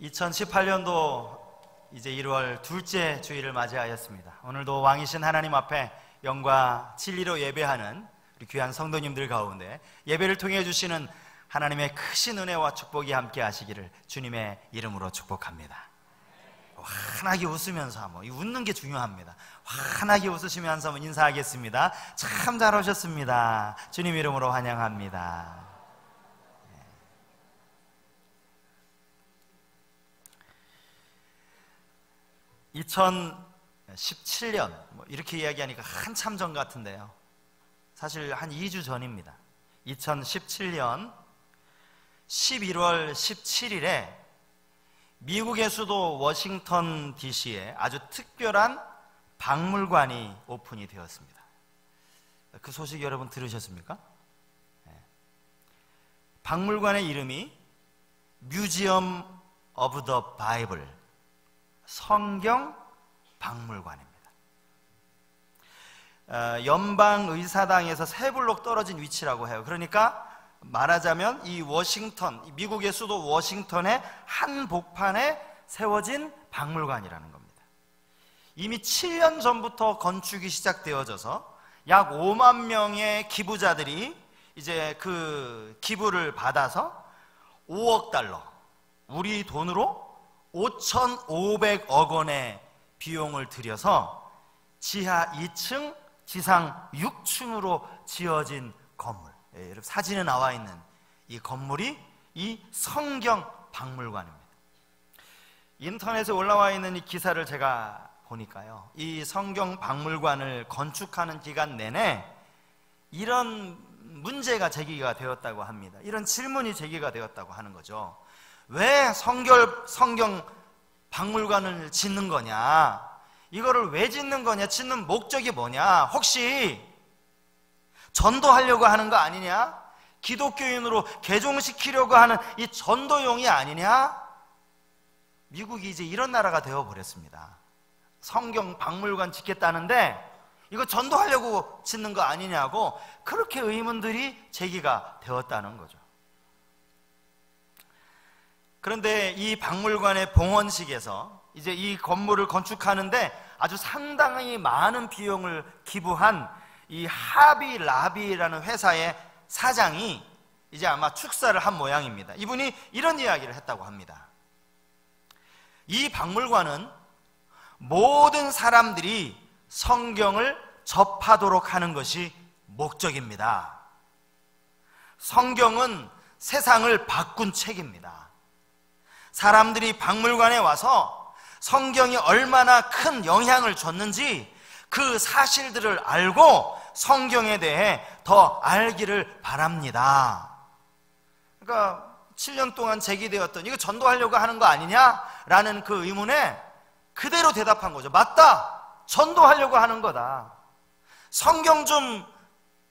2018년도 이제 1월 둘째 주일을 맞이하였습니다. 오늘도 왕이신 하나님 앞에 영과 진리로 예배하는 우리 귀한 성도님들 가운데 예배를 통해 주시는 하나님의 크신 은혜와 축복이 함께 하시기를 주님의 이름으로 축복합니다. 환하게 웃으면서 한번, 웃는 게 중요합니다. 환하게 웃으시면서 한번 인사하겠습니다. 참 잘 오셨습니다. 주님 이름으로 환영합니다. 2017년 이렇게 이야기하니까 한참 전 같은데요, 사실 한 2주 전입니다. 2017년 11월 17일에 미국의 수도 워싱턴 DC에 아주 특별한 박물관이 오픈이 되었습니다. 그 소식 여러분 들으셨습니까? 박물관의 이름이 뮤지엄 오브 더 바이블, 성경 박물관입니다. 연방의사당에서 3블록 떨어진 위치라고 해요. 그러니까 말하자면 이 워싱턴, 미국의 수도 워싱턴의 한복판에 세워진 박물관이라는 겁니다. 이미 7년 전부터 건축이 시작되어져서 약 5만 명의 기부자들이 이제 그 기부를 받아서 5억 달러, 우리 돈으로 5,500억 원의 비용을 들여서 지하 2층, 지상 6층으로 지어진 건물, 여러분 사진에 나와 있는 이 건물이 이 성경 박물관입니다. 인터넷에 올라와 있는 이 기사를 제가 보니까요, 이 성경 박물관을 건축하는 기간 내내 이런 문제가 제기가 되었다고 합니다. 이런 질문이 제기가 되었다고 하는 거죠. 왜 성경 박물관을 짓는 거냐? 이거를 왜 짓는 거냐? 짓는 목적이 뭐냐? 혹시 전도하려고 하는 거 아니냐? 기독교인으로 개종시키려고 하는 이 전도용이 아니냐? 미국이 이제 이런 나라가 되어버렸습니다. 성경 박물관 짓겠다는데 이거 전도하려고 짓는 거 아니냐고 그렇게 의문들이 제기가 되었다는 거죠. 그런데 이 박물관의 봉헌식에서 이제 이 건물을 건축하는데 아주 상당히 많은 비용을 기부한 이 하비 라비라는 회사의 사장이 이제 아마 축사를 한 모양입니다. 이분이 이런 이야기를 했다고 합니다. 이 박물관은 모든 사람들이 성경을 접하도록 하는 것이 목적입니다. 성경은 세상을 바꾼 책입니다. 사람들이 박물관에 와서 성경이 얼마나 큰 영향을 줬는지 그 사실들을 알고 성경에 대해 더 알기를 바랍니다. 그러니까 7년 동안 제기되었던 이거 전도하려고 하는 거 아니냐라는 그 의문에 그대로 대답한 거죠. 맞다! 전도하려고 하는 거다. 성경 좀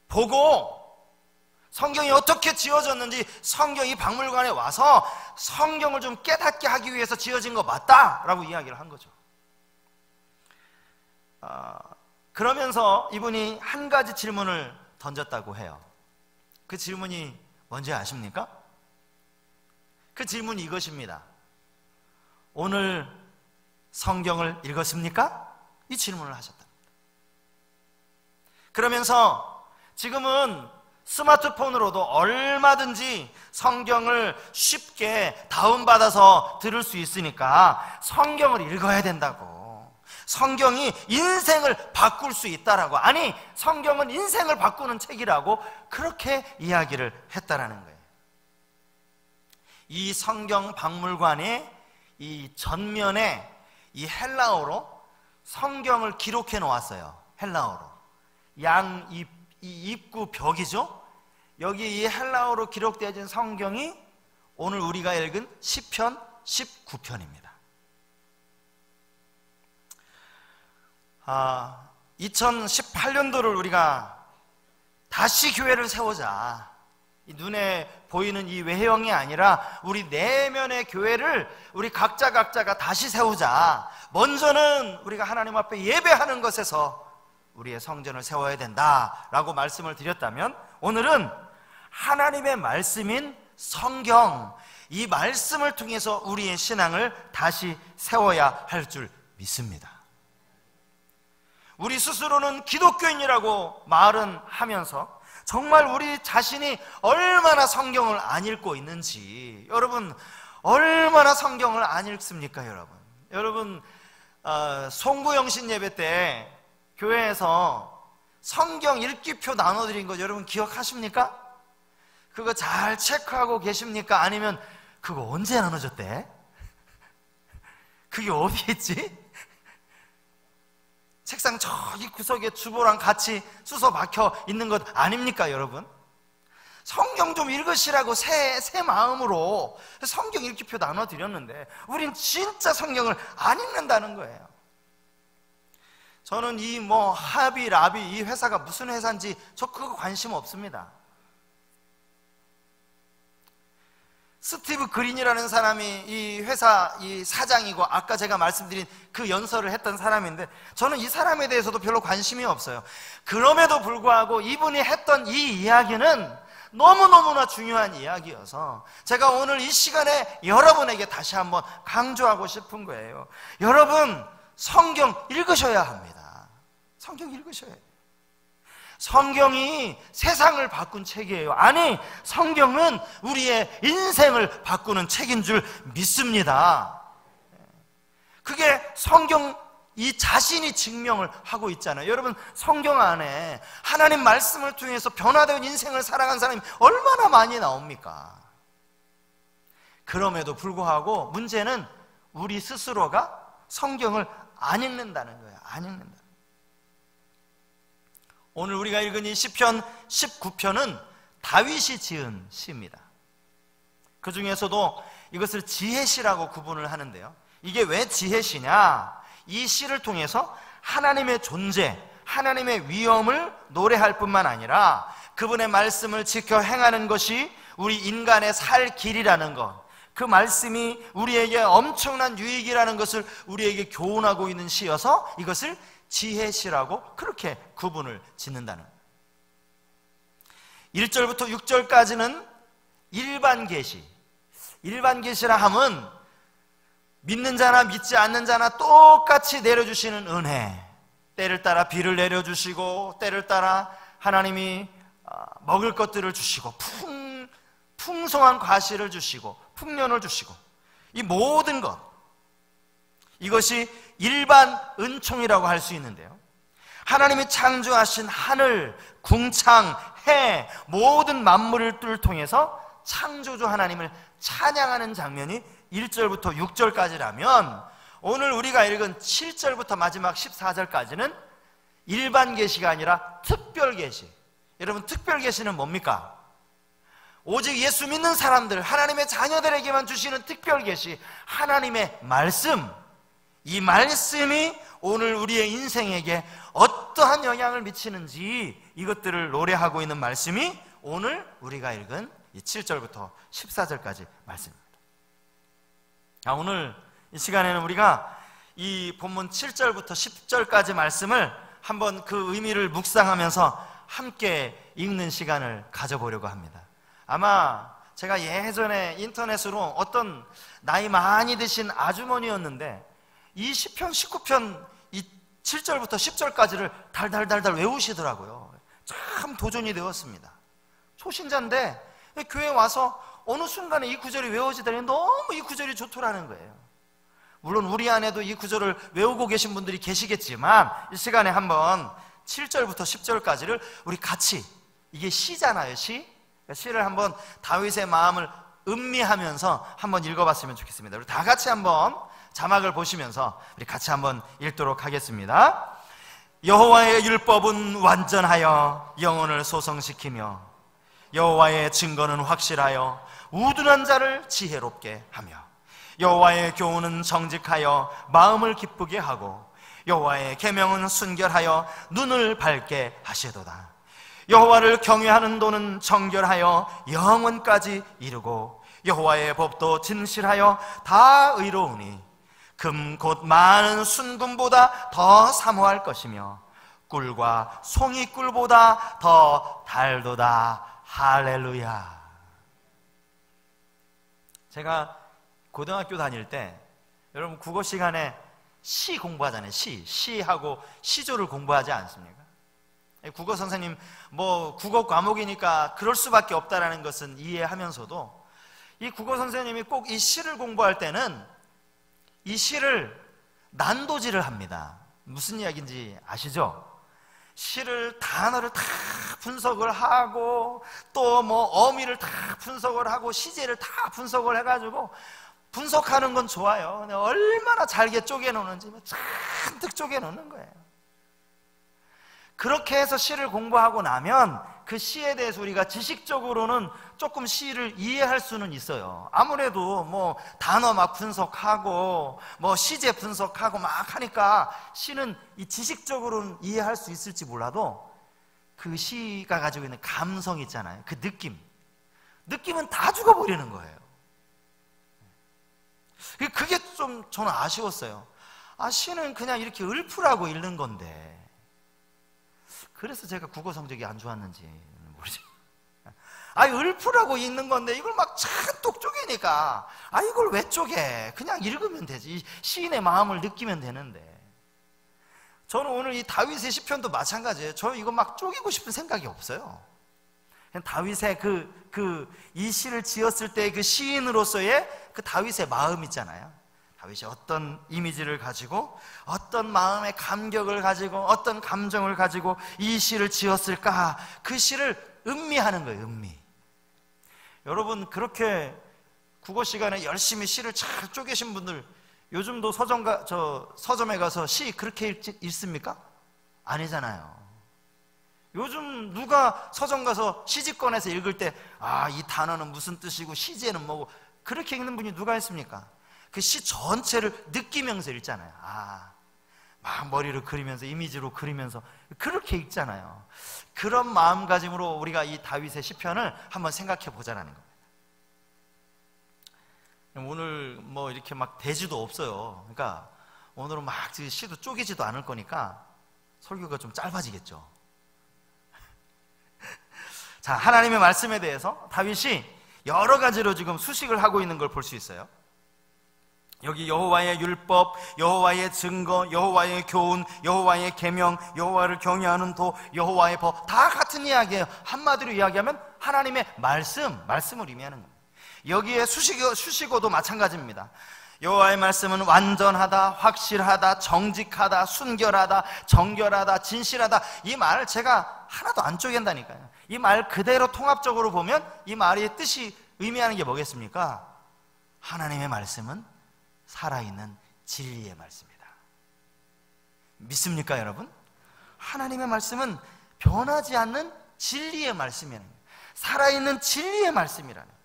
보고 성경이 어떻게 지어졌는지 성경 이 박물관에 와서 성경을 좀 깨닫게 하기 위해서 지어진 거 맞다라고 이야기를 한 거죠. 그러면서 이분이 한 가지 질문을 던졌다고 해요. 그 질문이 뭔지 아십니까? 그 질문이 이것입니다. 오늘 성경을 읽었습니까? 이 질문을 하셨다. 그러면서 지금은 스마트폰으로도 얼마든지 성경을 쉽게 다운받아서 들을 수 있으니까 성경을 읽어야 된다고, 성경이 인생을 바꿀 수 있다라고, 아니 성경은 인생을 바꾸는 책이라고 그렇게 이야기를 했다라는 거예요. 이 성경 박물관의 이 전면에 이 헬라어로 성경을 기록해 놓았어요. 헬라어로 이 입구 벽이죠. 여기 이 헬라어로 기록되어진 성경이 오늘 우리가 읽은 시편 19편입니다. 2018년도를 우리가 다시 교회를 세우자, 눈에 보이는 이 외형이 아니라 우리 내면의 교회를 우리 각자가 다시 세우자. 먼저는 우리가 하나님 앞에 예배하는 것에서 우리의 성전을 세워야 된다라고 말씀을 드렸다면, 오늘은 하나님의 말씀인 성경, 이 말씀을 통해서 우리의 신앙을 다시 세워야 할 줄 믿습니다. 우리 스스로는 기독교인이라고 말은 하면서 정말 우리 자신이 얼마나 성경을 안 읽고 있는지, 여러분 얼마나 성경을 안 읽습니까? 여러분 송구영신 예배 때 교회에서 성경 읽기표 나눠드린 거 여러분 기억하십니까? 그거 잘 체크하고 계십니까? 아니면 그거 언제 나눠줬대? 그게 어디 있지? 책상 저기 구석에 주보랑 같이 수서 박혀 있는 것 아닙니까, 여러분? 성경 좀 읽으시라고 새 마음으로 성경 읽기표 나눠드렸는데 우린 진짜 성경을 안 읽는다는 거예요. 저는 이 하비, 라비 이 회사가 무슨 회사인지 저 그거 관심 없습니다. 스티브 그린이라는 사람이 이 회사 이 사장이고 아까 제가 말씀드린 그 연설을 했던 사람인데 저는 이 사람에 대해서도 별로 관심이 없어요. 그럼에도 불구하고 이분이 했던 이 이야기는 너무너무나 중요한 이야기여서 제가 오늘 이 시간에 여러분에게 다시 한번 강조하고 싶은 거예요. 여러분, 성경 읽으셔야 합니다. 성경 읽으셔야 해요. 성경이 세상을 바꾼 책이에요. 아니, 성경은 우리의 인생을 바꾸는 책인 줄 믿습니다. 그게 성경 이 자신이 증명을 하고 있잖아요. 여러분, 성경 안에 하나님 말씀을 통해서 변화된 인생을 살아간 사람이 얼마나 많이 나옵니까? 그럼에도 불구하고 문제는 우리 스스로가 성경을 안 읽는다는 거예요. 안 읽는다. 오늘 우리가 읽은 이 시편 19편은 다윗이 지은 시입니다. 그 중에서도 이것을 지혜시라고 구분을 하는데요. 이게 왜 지혜시냐? 이 시를 통해서 하나님의 존재, 하나님의 위엄을 노래할 뿐만 아니라 그분의 말씀을 지켜 행하는 것이 우리 인간의 살 길이라는 것, 그 말씀이 우리에게 엄청난 유익이라는 것을 우리에게 교훈하고 있는 시여서 이것을 지혜시라고 그렇게 구분을 짓는다는 거예요. 1절부터 6절까지는 일반 계시. 일반 계시라 함은 믿는 자나 믿지 않는 자나 똑같이 내려주시는 은혜, 때를 따라 비를 내려주시고 때를 따라 하나님이 먹을 것들을 주시고 풍성한 과실을 주시고 풍년을 주시고 이 모든 것, 이것이 일반 은총이라고 할 수 있는데요, 하나님이 창조하신 하늘, 궁창, 해, 모든 만물을 통해서 창조주 하나님을 찬양하는 장면이 1절부터 6절까지라면 오늘 우리가 읽은 7절부터 마지막 14절까지는 일반 계시가 아니라 특별 계시. 여러분, 특별 계시는 뭡니까? 오직 예수 믿는 사람들, 하나님의 자녀들에게만 주시는 특별 계시, 하나님의 말씀. 이 말씀이 오늘 우리의 인생에게 어떠한 영향을 미치는지 이것들을 노래하고 있는 말씀이 오늘 우리가 읽은 이 7절부터 14절까지 말씀입니다. 오늘 이 시간에는 우리가 이 본문 7절부터 10절까지 말씀을 한번 그 의미를 묵상하면서 함께 읽는 시간을 가져보려고 합니다. 아마 제가 예전에 인터넷으로 어떤 나이 많이 드신 아주머니였는데 이 시편 19편 이 7절부터 10절까지를 달달달달 외우시더라고요. 참 도전이 되었습니다. 초신자인데 교회에 와서 어느 순간에 이 구절이 외워지더니 너무 이 구절이 좋더라는 거예요. 물론 우리 안에도 이 구절을 외우고 계신 분들이 계시겠지만 이 시간에 한번 7절부터 10절까지를 우리 같이, 이게 시잖아요, 시. 시를 한번 다윗의 마음을 음미하면서 한번 읽어봤으면 좋겠습니다. 우리 다 같이 한번 자막을 보시면서 우리 같이 한번 읽도록 하겠습니다. 여호와의 율법은 완전하여 영혼을 소성시키며 여호와의 증거는 확실하여 우둔한 자를 지혜롭게 하며 여호와의 교훈은 정직하여 마음을 기쁘게 하고 여호와의 계명은 순결하여 눈을 밝게 하시도다. 여호와를 경외하는 도는 정결하여 영원까지 이르고 여호와의 법도 진실하여 다 의로우니 금 곧 많은 순금보다 더 사모할 것이며 꿀과 송이 꿀보다 더 달도다. 할렐루야. 제가 고등학교 다닐 때 여러분 국어 시간에 시 공부하잖아요. 시하고 시조를 공부하지 않습니까? 국어 선생님 뭐 국어 과목이니까 그럴 수밖에 없다라는 것은 이해하면서도 이 국어 선생님이 꼭 이 시를 공부할 때는 이 시를 난도질을 합니다. 무슨 이야기인지 아시죠? 시를 단어를 다 분석을 하고 또 뭐 어미를 다 분석을 하고 시제를 다 분석을 해가지고 분석하는 건 좋아요. 근데 얼마나 잘게 쪼개놓는지 잔뜩 쪼개놓는 거예요. 그렇게 해서 시를 공부하고 나면 그 시에 대해서 우리가 지식적으로는 조금 시를 이해할 수는 있어요. 아무래도 뭐 단어 막 분석하고 뭐 시제 분석하고 막 하니까 시는 이 지식적으로는 이해할 수 있을지 몰라도 그 시가 가지고 있는 감성 있잖아요. 그 느낌은 다 죽어버리는 거예요. 그게 좀 저는 아쉬웠어요. 시는 그냥 이렇게 읊으라고 읽는 건데, 그래서 제가 국어 성적이 안 좋았는지 모르죠. 읊으라고 읽는 건데 이걸 막 잔뜩 쪼개니까 이걸 왜 쪼개? 그냥 읽으면 되지. 시인의 마음을 느끼면 되는데. 저는 오늘 이 다윗의 시편도 마찬가지예요. 저 이거 막 쪼개고 싶은 생각이 없어요. 다윗의 이 시를 지었을 때 그 시인으로서의 그 다윗의 마음 있잖아요. 다윗이 어떤 이미지를 가지고 어떤 마음의 감격을 가지고 어떤 감정을 가지고 이 시를 지었을까? 그 시를 음미하는 거예요. 음미. 여러분 그렇게 국어 시간에 열심히 시를 잘 쪼개신 분들 요즘도 서점에 가서 시 그렇게 읽습니까? 아니잖아요. 요즘 누가 서점 가서 시집 꺼내서 읽을 때 이 단어는 무슨 뜻이고 시제는 뭐고 그렇게 읽는 분이 누가 있습니까? 그 시 전체를 느끼면서 읽잖아요. 막 머리로 그리면서 이미지로 그리면서 그렇게 읽잖아요. 그런 마음가짐으로 우리가 이 다윗의 시편을 한번 생각해 보자라는 겁니다. 오늘 뭐 이렇게 막 대지도 없어요. 그러니까 오늘은 막 시도 쪼개지도 않을 거니까 설교가 좀 짧아지겠죠. 자, 하나님의 말씀에 대해서 다윗이 여러 가지로 지금 수식을 하고 있는 걸 볼 수 있어요. 여기 여호와의 율법, 여호와의 증거, 여호와의 교훈, 여호와의 계명, 여호와를 경외하는 도, 여호와의 법, 다 같은 이야기예요. 한마디로 이야기하면 하나님의 말씀을 의미하는 겁니다. 여기에 수식어도 마찬가지입니다. 여호와의 말씀은 완전하다, 확실하다, 정직하다, 순결하다, 정결하다, 진실하다. 이 말을 제가 하나도 안 쪼갠다니까요. 이 말 그대로 통합적으로 보면 이 말의 뜻이 의미하는 게 뭐겠습니까? 하나님의 말씀은 살아있는 진리의 말씀이다. 믿습니까, 여러분? 하나님의 말씀은 변하지 않는 진리의 말씀이라는 거예요. 살아있는 진리의 말씀이라는 거예요.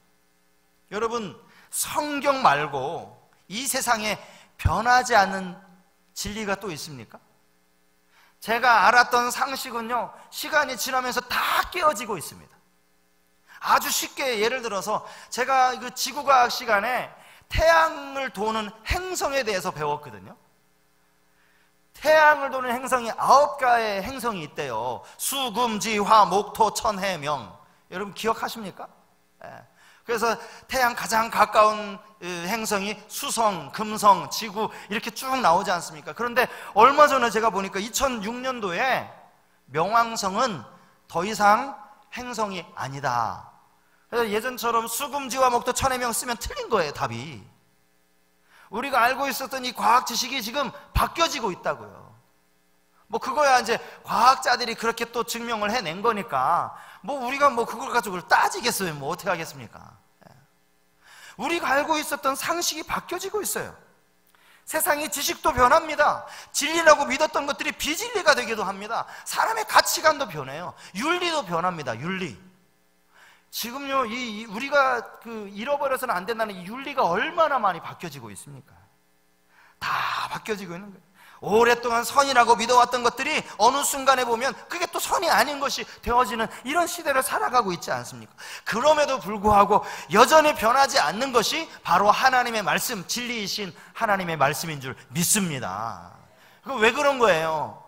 여러분, 성경 말고 이 세상에 변하지 않는 진리가 또 있습니까? 제가 알았던 상식은요, 시간이 지나면서 다 깨어지고 있습니다. 아주 쉽게 예를 들어서 제가 그 지구과학 시간에 태양을 도는 행성에 대해서 배웠거든요. 태양을 도는 행성이 9개의 행성이 있대요. 수, 금, 지, 화, 목, 토, 천, 해, 명. 여러분 기억하십니까? 그래서 태양 가장 가까운 행성이 수성, 금성, 지구 이렇게 쭉 나오지 않습니까? 그런데 얼마 전에 제가 보니까 2006년도에 명왕성은 더 이상 행성이 아니다. 그래서 예전처럼 수금지와 목토 천해명 쓰면 틀린 거예요, 답이. 우리가 알고 있었던 이 과학 지식이 지금 바뀌어지고 있다고요. 뭐 그거야 이제 과학자들이 그렇게 또 증명을 해낸 거니까 뭐 우리가 뭐 그걸 가지고 따지겠어요. 뭐 어떻게 하겠습니까? 우리가 알고 있었던 상식이 바뀌어지고 있어요. 세상의 지식도 변합니다. 진리라고 믿었던 것들이 비진리가 되기도 합니다. 사람의 가치관도 변해요. 윤리도 변합니다. 윤리. 지금요, 우리가 잃어버려서는 안 된다는 이 윤리가 얼마나 많이 바뀌어지고 있습니까? 다 바뀌어지고 있는 거예요. 오랫동안 선이라고 믿어왔던 것들이 어느 순간에 보면 그게 또 선이 아닌 것이 되어지는 이런 시대를 살아가고 있지 않습니까? 그럼에도 불구하고 여전히 변하지 않는 것이 바로 하나님의 말씀, 진리이신 하나님의 말씀인 줄 믿습니다. 왜 그런 거예요?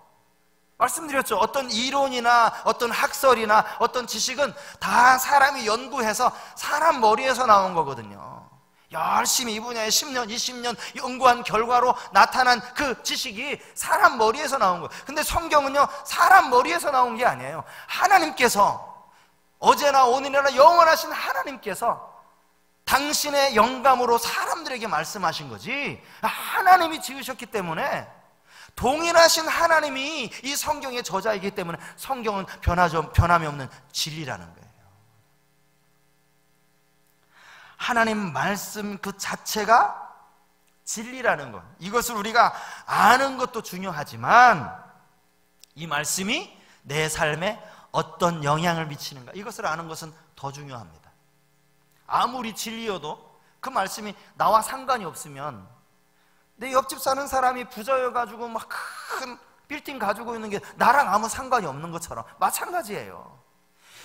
말씀드렸죠. 어떤 이론이나 어떤 학설이나 어떤 지식은 다 사람이 연구해서 사람 머리에서 나온 거거든요. 열심히 이 분야에 10년, 20년 연구한 결과로 나타난 그 지식이 사람 머리에서 나온 거예요. 근데 성경은요, 사람 머리에서 나온 게 아니에요. 하나님께서, 어제나 오늘이나 영원하신 하나님께서 당신의 영감으로 사람들에게 말씀하신 거지, 하나님이 지으셨기 때문에, 동일하신 하나님이 이 성경의 저자이기 때문에 성경은 변함이 없는 진리라는 거예요. 하나님 말씀 그 자체가 진리라는 것, 이것을 우리가 아는 것도 중요하지만 이 말씀이 내 삶에 어떤 영향을 미치는가, 이것을 아는 것은 더 중요합니다. 아무리 진리여도 그 말씀이 나와 상관이 없으면, 내 옆집 사는 사람이 부자여가지고 막 큰 빌딩 가지고 있는 게 나랑 아무 상관이 없는 것처럼 마찬가지예요.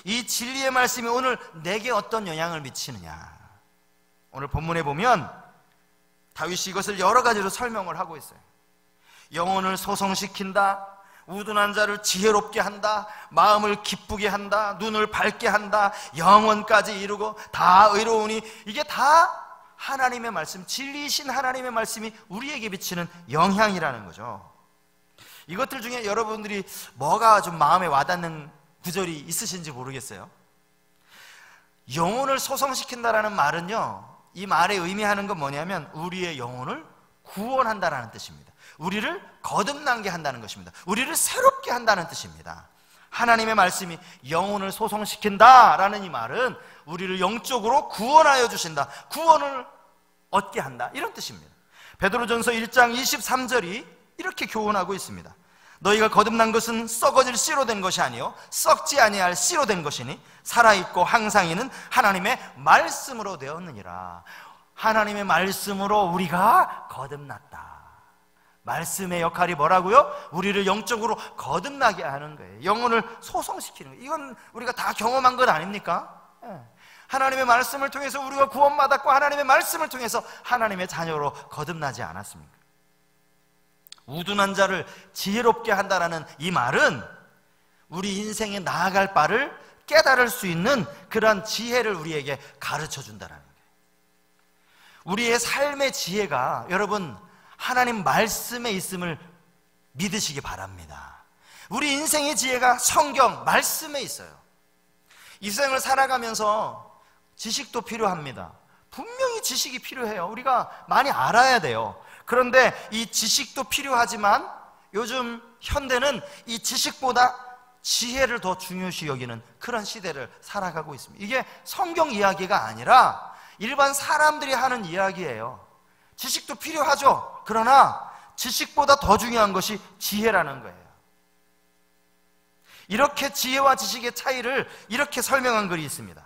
이 진리의 말씀이 오늘 내게 어떤 영향을 미치느냐, 오늘 본문에 보면 다윗이 이것을 여러 가지로 설명을 하고 있어요. 영혼을 소성시킨다, 우둔한 자를 지혜롭게 한다, 마음을 기쁘게 한다, 눈을 밝게 한다, 영원까지 이루고 다 의로우니, 이게 다 하나님의 말씀, 진리이신 하나님의 말씀이 우리에게 비치는 영향이라는 거죠. 이것들 중에 여러분들이 뭐가 좀 마음에 와닿는 구절이 있으신지 모르겠어요. 영혼을 소성시킨다라는 말은요, 이 말에 의미하는 건 뭐냐면 우리의 영혼을 구원한다라는 뜻입니다. 우리를 거듭나게 한다는 것입니다. 우리를 새롭게 한다는 뜻입니다. 하나님의 말씀이 영혼을 소성시킨다라는 이 말은 우리를 영적으로 구원하여 주신다, 구원을 얻게 한다, 이런 뜻입니다. 베드로전서 1장 23절이 이렇게 교훈하고 있습니다. 너희가 거듭난 것은 썩어질 씨로 된 것이 아니요 썩지 아니할 씨로 된 것이니 살아있고 항상 있는 하나님의 말씀으로 되었느니라. 하나님의 말씀으로 우리가 거듭났다. 말씀의 역할이 뭐라고요? 우리를 영적으로 거듭나게 하는 거예요. 영혼을 소성시키는 거예요. 이건 우리가 다 경험한 것 아닙니까? 하나님의 말씀을 통해서 우리가 구원받았고, 하나님의 말씀을 통해서 하나님의 자녀로 거듭나지 않았습니까? 우둔한 자를 지혜롭게 한다라는 이 말은 우리 인생에 나아갈 바를 깨달을 수 있는 그러한 지혜를 우리에게 가르쳐 준다라는 거예요. 우리의 삶의 지혜가 여러분 하나님 말씀에 있음을 믿으시기 바랍니다. 우리 인생의 지혜가 성경 말씀에 있어요. 이 세상을 살아가면서 지식도 필요합니다. 분명히 지식이 필요해요. 우리가 많이 알아야 돼요. 그런데 이 지식도 필요하지만 요즘 현대는 이 지식보다 지혜를 더 중요시 여기는 그런 시대를 살아가고 있습니다. 이게 성경 이야기가 아니라 일반 사람들이 하는 이야기예요. 지식도 필요하죠. 그러나 지식보다 더 중요한 것이 지혜라는 거예요. 이렇게 지혜와 지식의 차이를 이렇게 설명한 글이 있습니다.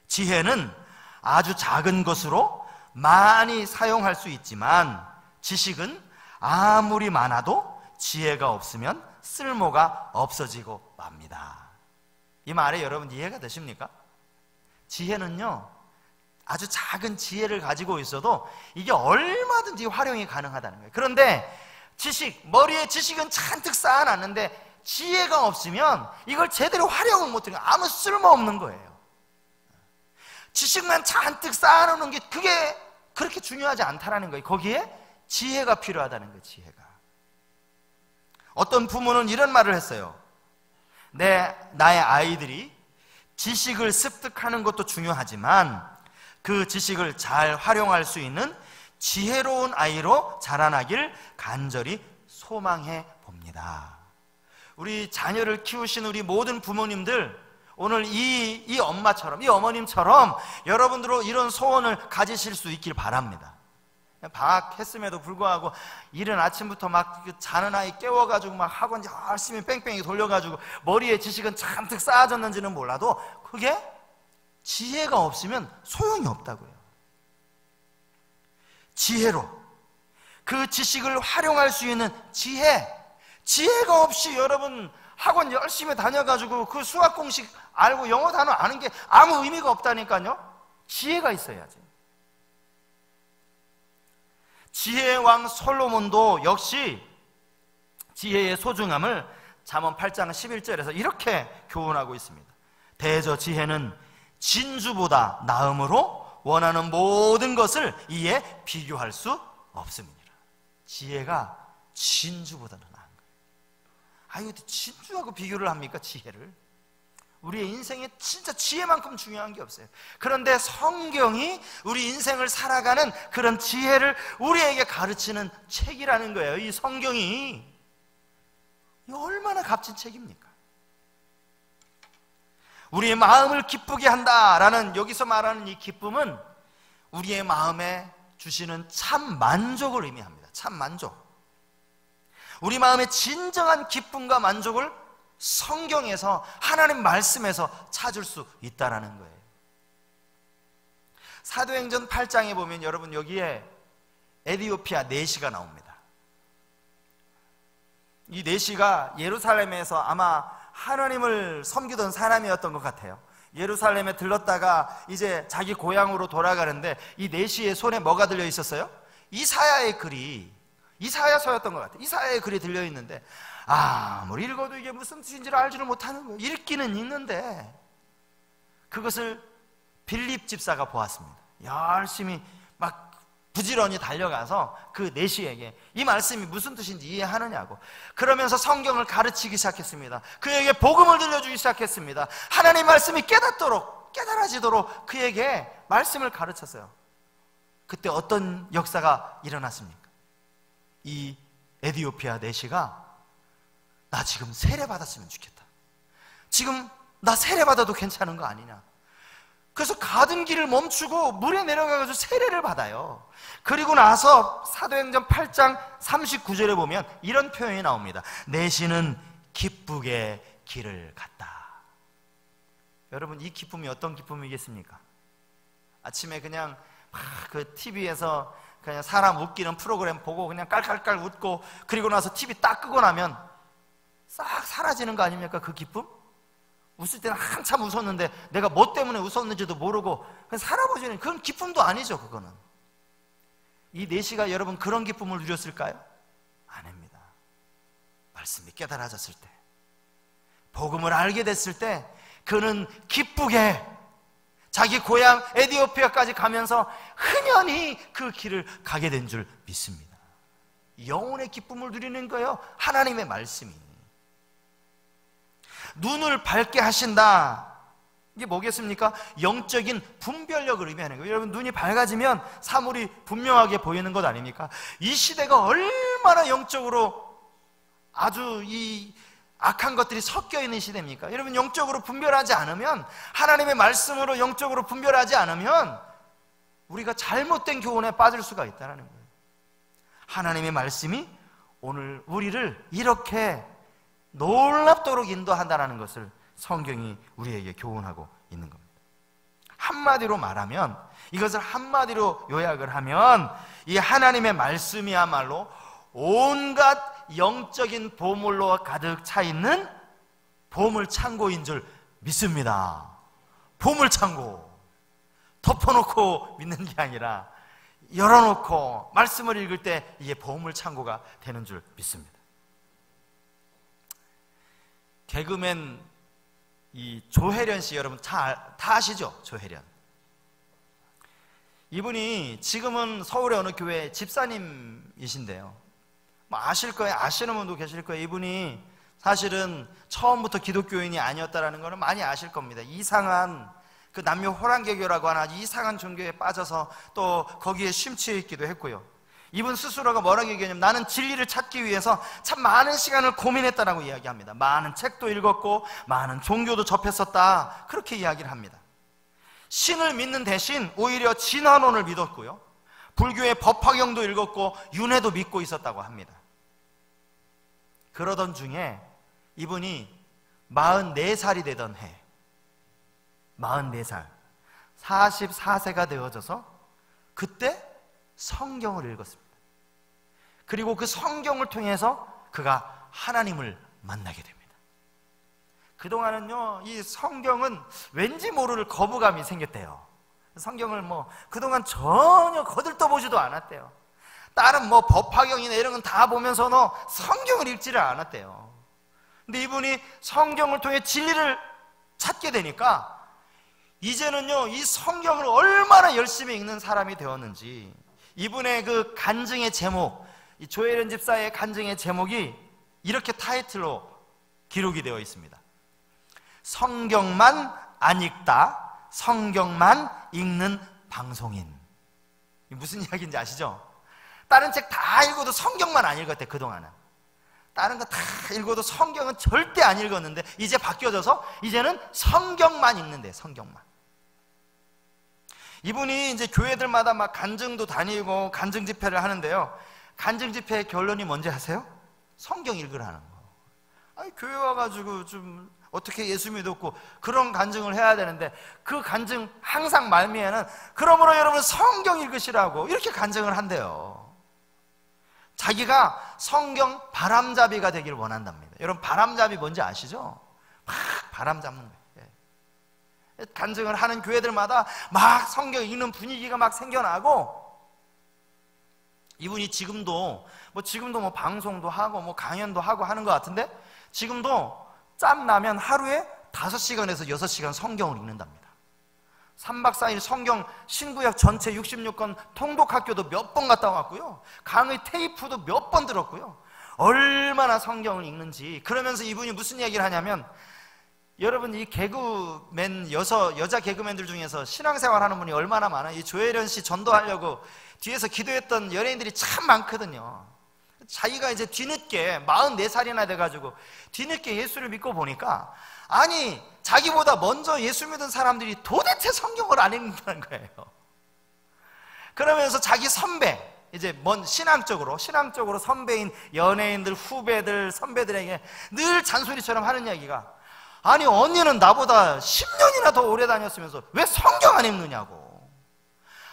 지혜는 아주 작은 것으로 많이 사용할 수 있지만 지식은 아무리 많아도 지혜가 없으면 쓸모가 없어지고 맙니다. 이 말에 여러분 이해가 되십니까? 지혜는요, 아주 작은 지혜를 가지고 있어도 이게 얼마든지 활용이 가능하다는 거예요. 그런데 지식, 머리에 지식은 잔뜩 쌓아놨는데 지혜가 없으면 이걸 제대로 활용을 못해요. 아무 쓸모없는 거예요. 지식만 잔뜩 쌓아놓는 게 그게 그렇게 중요하지 않다라는 거예요. 거기에 지혜가 필요하다는 거예요. 지혜가. 어떤 부모는 이런 말을 했어요. 나의 아이들이 지식을 습득하는 것도 중요하지만 그 지식을 잘 활용할 수 있는 지혜로운 아이로 자라나길 간절히 소망해 봅니다. 우리 자녀를 키우신 우리 모든 부모님들, 오늘 이 엄마처럼, 이 어머님처럼 여러분들도 이런 소원을 가지실 수 있길 바랍니다. 방학했음에도 불구하고 이른 아침부터 막 자는 아이 깨워가지고 막 학원 열심히 뺑뺑이 돌려가지고 머리에 지식은 잔뜩 쌓아졌는지는 몰라도 그게 지혜가 없으면 소용이 없다고요. 지혜로 그 지식을 활용할 수 있는 지혜가 없이 여러분 학원 열심히 다녀가지고 그 수학 공식 알고 영어 단어 아는 게 아무 의미가 없다니까요. 지혜가 있어야지. 지혜의 왕 솔로몬도 역시 지혜의 소중함을 잠언 8장 11절에서 이렇게 교훈하고 있습니다. 대저 지혜는 진주보다 나음으로 원하는 모든 것을 이에 비교할 수 없습니다. 지혜가 진주보다는 나은 거예요. 아유, 진주하고 비교를 합니까, 지혜를? 우리의 인생에 진짜 지혜만큼 중요한 게 없어요. 그런데 성경이 우리 인생을 살아가는 그런 지혜를 우리에게 가르치는 책이라는 거예요. 이 성경이 얼마나 값진 책입니까? 우리의 마음을 기쁘게 한다라는, 여기서 말하는 이 기쁨은 우리의 마음에 주시는 참 만족을 의미합니다. 참 만족. 우리 마음의 진정한 기쁨과 만족을 성경에서, 하나님 말씀에서 찾을 수 있다라는 거예요. 사도행전 8장에 보면 여러분, 여기에 에디오피아 내시가 나옵니다. 이 내시가 예루살렘에서 아마 하나님을 섬기던 사람이었던 것 같아요. 예루살렘에 들렀다가 이제 자기 고향으로 돌아가는데 이 내시의 손에 뭐가 들려 있었어요? 이사야의 글이, 이사야서였던 것 같아요. 이사야의 글이 들려 있는데 아무리 읽어도 이게 무슨 뜻인지를 알지를 못하는 거예요. 읽기는 읽는데 그것을 빌립 집사가 보았습니다. 열심히 막 부지런히 달려가서 그 내시에게 이 말씀이 무슨 뜻인지 이해하느냐고, 그러면서 성경을 가르치기 시작했습니다. 그에게 복음을 들려주기 시작했습니다. 하나님 말씀이 깨달아지도록 그에게 말씀을 가르쳤어요. 그때 어떤 역사가 일어났습니까? 이 에디오피아 내시가 나 지금 세례받았으면 좋겠다, 지금 나 세례받아도 괜찮은 거 아니냐, 그래서 가던 길을 멈추고 물에 내려가서 세례를 받아요. 그리고 나서 사도행전 8장 39절에 보면 이런 표현이 나옵니다. 내시는 기쁘게 길을 갔다. 여러분, 이 기쁨이 어떤 기쁨이겠습니까? 아침에 그냥 막 그 TV에서 그냥 사람 웃기는 프로그램 보고 그냥 깔깔깔 웃고, 그리고 나서 TV 딱 끄고 나면 싹 사라지는 거 아닙니까? 그 기쁨? 웃을 때는 한참 웃었는데 내가 뭐 때문에 웃었는지도 모르고 그냥 살아보지는, 그건 기쁨도 아니죠. 그거는. 이 내시가 여러분 그런 기쁨을 누렸을까요? 아닙니다. 말씀이 깨달아졌을 때, 복음을 알게 됐을 때 그는 기쁘게 자기 고향 에디오피아까지 가면서 흔연히 그 길을 가게 된 줄 믿습니다. 영혼의 기쁨을 누리는 거예요, 하나님의 말씀이. 눈을 밝게 하신다, 이게 뭐겠습니까? 영적인 분별력을 의미하는 거예요. 여러분, 눈이 밝아지면 사물이 분명하게 보이는 것 아닙니까? 이 시대가 얼마나 영적으로 아주 이 악한 것들이 섞여 있는 시대입니까? 여러분, 영적으로 분별하지 않으면, 하나님의 말씀으로 영적으로 분별하지 않으면 우리가 잘못된 교훈에 빠질 수가 있다는 거예요. 하나님의 말씀이 오늘 우리를 이렇게 놀랍도록 인도한다는 것을 성경이 우리에게 교훈하고 있는 겁니다. 한마디로 말하면, 이것을 한마디로 요약을 하면, 이 하나님의 말씀이야말로 온갖 영적인 보물로 가득 차 있는 보물창고인 줄 믿습니다. 보물창고. 덮어놓고 믿는 게 아니라 열어놓고 말씀을 읽을 때 이게 보물창고가 되는 줄 믿습니다. 개그맨 이 조혜련 씨, 여러분 다 아시죠? 조혜련. 이분이 지금은 서울의 어느 교회 집사님이신데요, 뭐 아실 거예요. 아시는 분도 계실 거예요. 이분이 사실은 처음부터 기독교인이 아니었다라는 거는 많이 아실 겁니다. 이상한 그 남녀 호랑개교라고 하는 아주 이상한 종교에 빠져서 또 거기에 심취해 있기도 했고요. 이분 스스로가 뭐라고 얘기하냐면, 나는 진리를 찾기 위해서 참 많은 시간을 고민했다라고 이야기합니다. 많은 책도 읽었고 많은 종교도 접했었다, 그렇게 이야기를 합니다. 신을 믿는 대신 오히려 진화론을 믿었고요, 불교의 법화경도 읽었고 윤회도 믿고 있었다고 합니다. 그러던 중에 이분이 44살이 되던 해, 44살, 44세가 되어져서 그때 성경을 읽었습니다. 그리고 그 성경을 통해서 그가 하나님을 만나게 됩니다. 그동안은요, 이 성경은 왠지 모를 거부감이 생겼대요. 성경을 뭐 그동안 전혀 거들떠보지도 않았대요. 다른 뭐 법화경이나 이런 건 다 보면서도 성경을 읽지를 않았대요. 근데 이분이 성경을 통해 진리를 찾게 되니까 이제는요, 이 성경을 얼마나 열심히 읽는 사람이 되었는지, 이분의 그 간증의 제목, 이 조혜련 집사의 간증의 제목이 이렇게 타이틀로 기록이 되어 있습니다. 성경만 안 읽다, 성경만 읽는 방송인. 무슨 이야기인지 아시죠? 다른 책 다 읽어도 성경만 안 읽었대, 그동안은. 다른 거 다 읽어도 성경은 절대 안 읽었는데 이제 바뀌어져서 이제는 성경만 읽는데, 성경만. 이분이 이제 교회들마다 막 간증도 다니고 간증 집회를 하는데요, 간증 집회의 결론이 뭔지 아세요? 성경 읽으라는 거. 아니, 교회 와가지고 좀 어떻게 예수 믿었고 그런 간증을 해야 되는데, 그 간증 항상 말미에는 그러므로 여러분 성경 읽으시라고 이렇게 간증을 한대요. 자기가 성경 바람잡이가 되길 원한답니다. 여러분, 바람잡이 뭔지 아시죠? 막 바람 잡는 거예요. 간증을 하는 교회들마다 막 성경 읽는 분위기가 막 생겨나고, 이분이 지금도 뭐 방송도 하고 뭐 강연도 하고 하는 것 같은데, 지금도 짬 나면 하루에 5시간에서 6시간 성경을 읽는답니다. 3박 4일 성경 신구약 전체 66권 통독학교도 몇 번 갔다 왔고요, 강의 테이프도 몇 번 들었고요. 얼마나 성경을 읽는지. 그러면서 이분이 무슨 얘기를 하냐면, 여러분, 이 개그맨 여자 개그맨들 중에서 신앙생활 하는 분이 얼마나 많아요. 이 조혜련 씨 전도하려고 뒤에서 기도했던 연예인들이 참 많거든요. 자기가 이제 뒤늦게 44살이나 돼가지고 뒤늦게 예수를 믿고 보니까, 아니, 자기보다 먼저 예수 믿은 사람들이 도대체 성경을 안 읽는다는 거예요. 그러면서 자기 선배, 이제 신앙적으로 선배인 연예인들, 후배들, 선배들에게 늘 잔소리처럼 하는 얘기가, 아니, 언니는 나보다 10년이나 더 오래 다녔으면서 왜 성경 안 읽느냐고.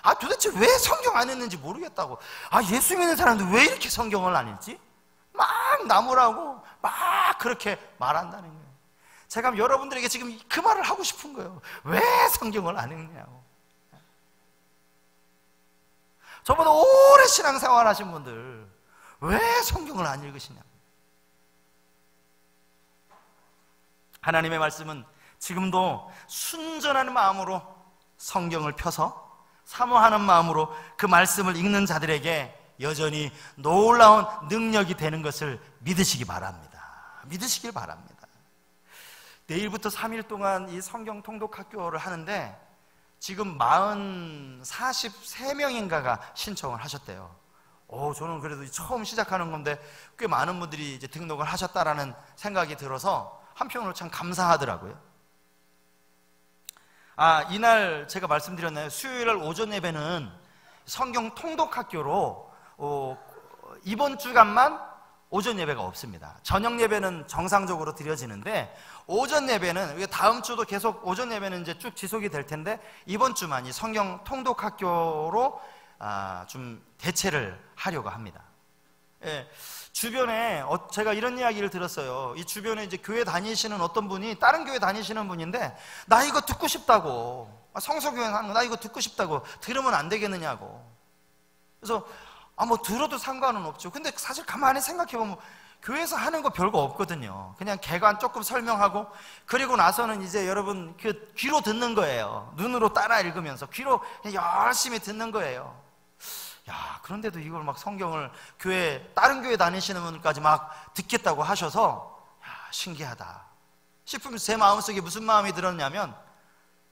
아, 도대체 왜 성경 안 읽는지 모르겠다고. 아, 예수 믿는 사람들 왜 이렇게 성경을 안 읽지? 막 나무라고 막 그렇게 말한다는 거예요. 제가 여러분들에게 지금 그 말을 하고 싶은 거예요. 왜 성경을 안 읽냐고. 저보다 오래 신앙생활 하신 분들 왜 성경을 안 읽으시냐고. 하나님의 말씀은 지금도 순전한 마음으로 성경을 펴서 사모하는 마음으로 그 말씀을 읽는 자들에게 여전히 놀라운 능력이 되는 것을 믿으시기 바랍니다. 믿으시길 바랍니다. 내일부터 3일 동안 이 성경 통독 학교를 하는데 지금 43명인가가 신청을 하셨대요. 저는 그래도 처음 시작하는 건데 꽤 많은 분들이 이제 등록을 하셨다라는 생각이 들어서 한편으로 참 감사하더라고요. 이날 제가 말씀드렸나요? 수요일날 오전 예배는 성경 통독 학교로 이번 주간만 오전 예배가 없습니다. 저녁 예배는 정상적으로 드려지는데, 오전 예배는 다음 주도 계속 오전 예배는 이제 쭉 지속이 될 텐데, 이번 주만 이 성경 통독 학교로 좀 대체를 하려고 합니다. 예, 주변에 제가 이런 이야기를 들었어요. 이 주변에 이제 교회 다니시는 어떤 분이, 다른 교회 다니시는 분인데, 나 이거 듣고 싶다고, 성서교회 하는 거 나 이거 듣고 싶다고, 들으면 안 되겠느냐고. 그래서 뭐 들어도 상관은 없죠. 근데 사실 가만히 생각해보면 교회에서 하는 거 별거 없거든요. 그냥 개관 조금 설명하고, 그리고 나서는 이제 여러분 그 귀로 듣는 거예요. 눈으로 따라 읽으면서 귀로 열심히 듣는 거예요. 야, 그런데도 이걸 막 성경을 다른 교회 다니시는 분까지 막 듣겠다고 하셔서, 야, 신기하다 싶으면서 제 마음속에 무슨 마음이 들었냐면,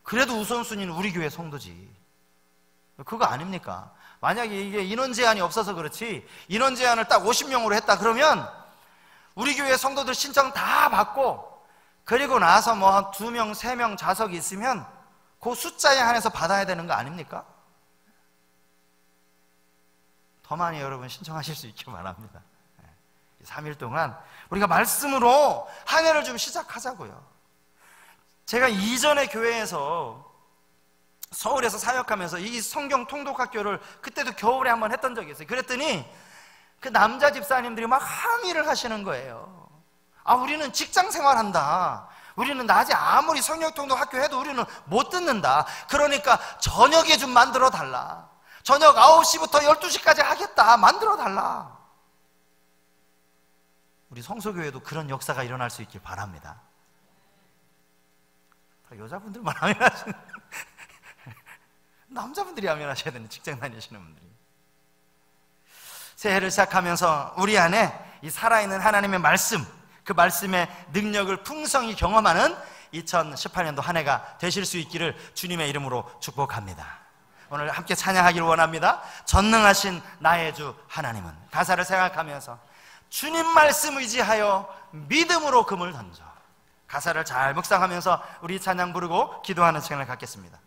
그래도 우선순위는 우리 교회 성도지. 그거 아닙니까? 만약에 이게 인원 제한이 없어서 그렇지, 인원 제한을 딱 50명으로 했다 그러면 우리 교회 성도들 신청 다 받고, 그리고 나서 뭐 한 2명, 3명 좌석이 있으면 그 숫자에 한해서 받아야 되는 거 아닙니까? 더 많이 여러분 신청하실 수 있기 바랍니다. 3일 동안 우리가 말씀으로 한 해를 좀 시작하자고요. 제가 이전에 교회에서 서울에서 사역하면서 이 성경 통독학교를 그때도 겨울에 한번 했던 적이 있어요. 그랬더니 그 남자 집사님들이 막 항의를 하시는 거예요. 우리는 직장 생활한다. 우리는 낮에 아무리 성경 통독학교 해도 우리는 못 듣는다. 그러니까 저녁에 좀 만들어 달라. 저녁 9시부터 12시까지 하겠다. 만들어 달라. 우리 성소교회도 그런 역사가 일어날 수 있길 바랍니다. 여자분들만 항의하시는 남자분들이 아멘하셔야 되는, 직장 다니시는 분들이. 새해를 시작하면서 우리 안에 이 살아있는 하나님의 말씀, 그 말씀의 능력을 풍성히 경험하는 2018년도 한 해가 되실 수 있기를 주님의 이름으로 축복합니다. 오늘 함께 찬양하기를 원합니다. 전능하신 나의 주 하나님은. 가사를 생각하면서 주님 말씀 의지하여 믿음으로 금을 던져. 가사를 잘 묵상하면서 우리 찬양 부르고 기도하는 시간을 갖겠습니다.